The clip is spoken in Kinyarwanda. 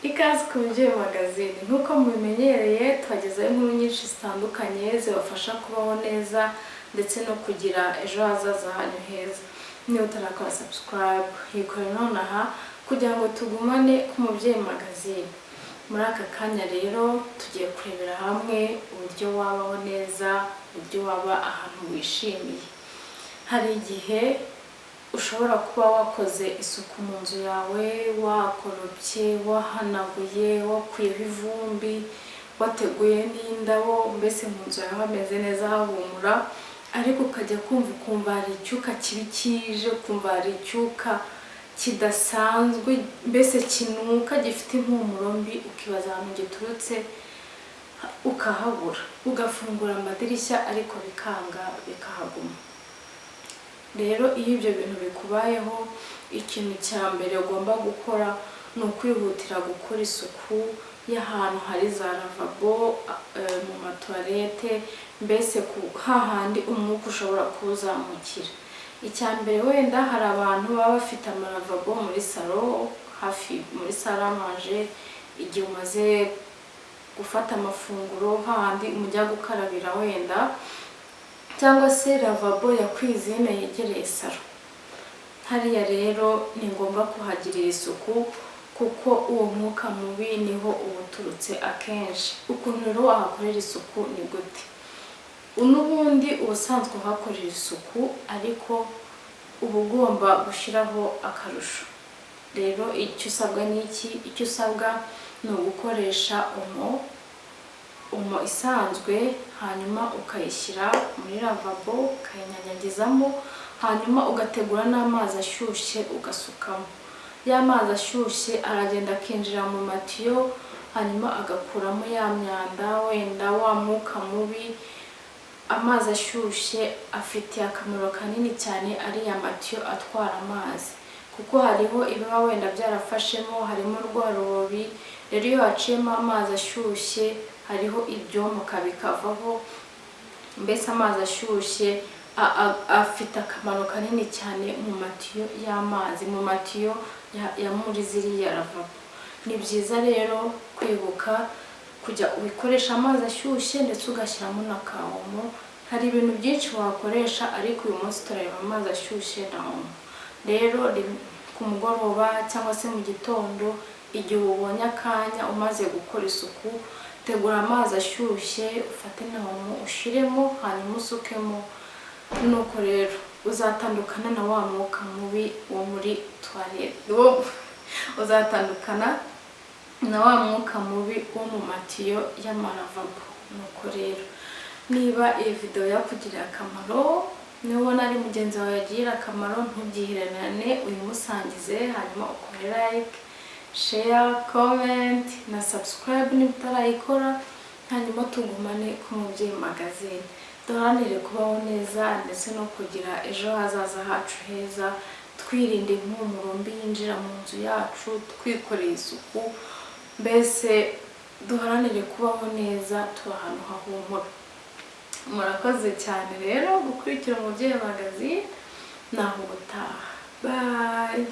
Ikaze ku Mubyeyi Magazine. Nk'uko mubimenyereye twagezeho inkuru nyinshi zitandukanye zibafasha kubaho neza ndetse no kugira ejo hazaza hanyu heza. Niba utarakora subscribe, yikore nonaha kugira ngo tugumane ku Mubyeyi Magazine. Muri aka kanya rero tugiye kurebera hamwe uburyo wabaho neza, uburyo waba ahantu wishimiye. Hari igihe ushobora kuba wakoze isuku mu nzu yawe, wakoropye, wahanaguye, wakuyeho ivumbi, wateguye n'indabo, mbese mu nzu yawe hameze neza hahumura, ariko ukajya kumva hari icyuka kibi kije, ukumva hari icyuka kidasanzwe, mbese kinuka gifite impumuro mbi, ukibaza ahantu giturutse ukahabura, ugafungura amadirishya ariko bikanga bikahaguma. Rero iyo ibyo bintu bikubayeho, ikintu cya mbere ugomba gukora ni ukwihutira gukora isuku y'ahantu hari za lavabo, mu matoilette, mbese hahandi umwuka ushobora kuwuzamukira. Icya mbere wenda hari abantu baba bafite amalavabo muri salo, hafi muri salle à manger, igihe umaze gufata amafunguro, hahandi mujya gukarabira wenda, cyangwa se lavabo ya cuisine yegereye salo. Hariya rero ni ngombwa kuhagirira isuku kuko uwo mwuka mubi niho ubuturutse akenshi. Ukuntu rero wahakorera isuku ni gute? N'ubundi ubusanzwe uhakorera isuku, ariko uba ugomba gushyiraho akarusho. Rero icyo usabwa ni iki? Icyo usabwa ni ugukoresha omo isanzwe, hanyuma ukayishyira muri lavabo, ukayinyanyagizamo, hanyuma ugategura n'amazi ashyushye ugasukamo. Ya mazi ashyushye aragenda akinjira mu matiyo, hanyuma agakuramo ya myanda, wenda wa mwuka mubi. Amazi ashyushye afitiye akamaro kanini cyane ariya matiyo atwara amazi, kuko hariho ibiba wenda byarafashemo, harimo rwa rubobi. Rero iyo haciyemo amazi ashyushye, hariho ibyomoka bikavaho. Mbese amazi ashyushye afite akamaro kanini cyane mu matiyo y'amazi, mu matiyo ya muri ziriya lavabo. Ni byiza rero kwibuka kujya ubikoresha amazi ashyushye ndetse ugashyiramo na ka omo. Hari ibintu byinshi wakoresha, ariko uyu munsi turareba amazi ashyushye na omo. Rero ku mugoroba cyangwa se mu gitondo, igihe ubonye akanya umaze gukora isuku, tegura amazi ashyushye, ufate na omo ushiremo, hanyuma usukemo. Nuko rero uzatandukana na wa mwuka mubi wo muri toilette, uzatandukana na wa mwuka mubi wo mu matiyo y'amaravabo. Nuko rero niba iyi video yakugiriye akamaro, nubona ari mugenzi wawe yagirira akamaro, ntubyihererane, uyimusangize, hanyuma ukore like, share, comment na subscribe niba utarayikora. Hanyuma tugumane ku Mubyeyi Magazine, duharanire kubaho neza ndetse no kugira ejo hazaza hacu heza, twirinde impumuro mbi yinjira mu nzu yacu, twikoreye isuku, mbese duharanire kubaho neza, tuba ahantu hahumura. Murakoze cyane rero gukurikira Mubyeyi Magazine, naho ubutaha. Bye.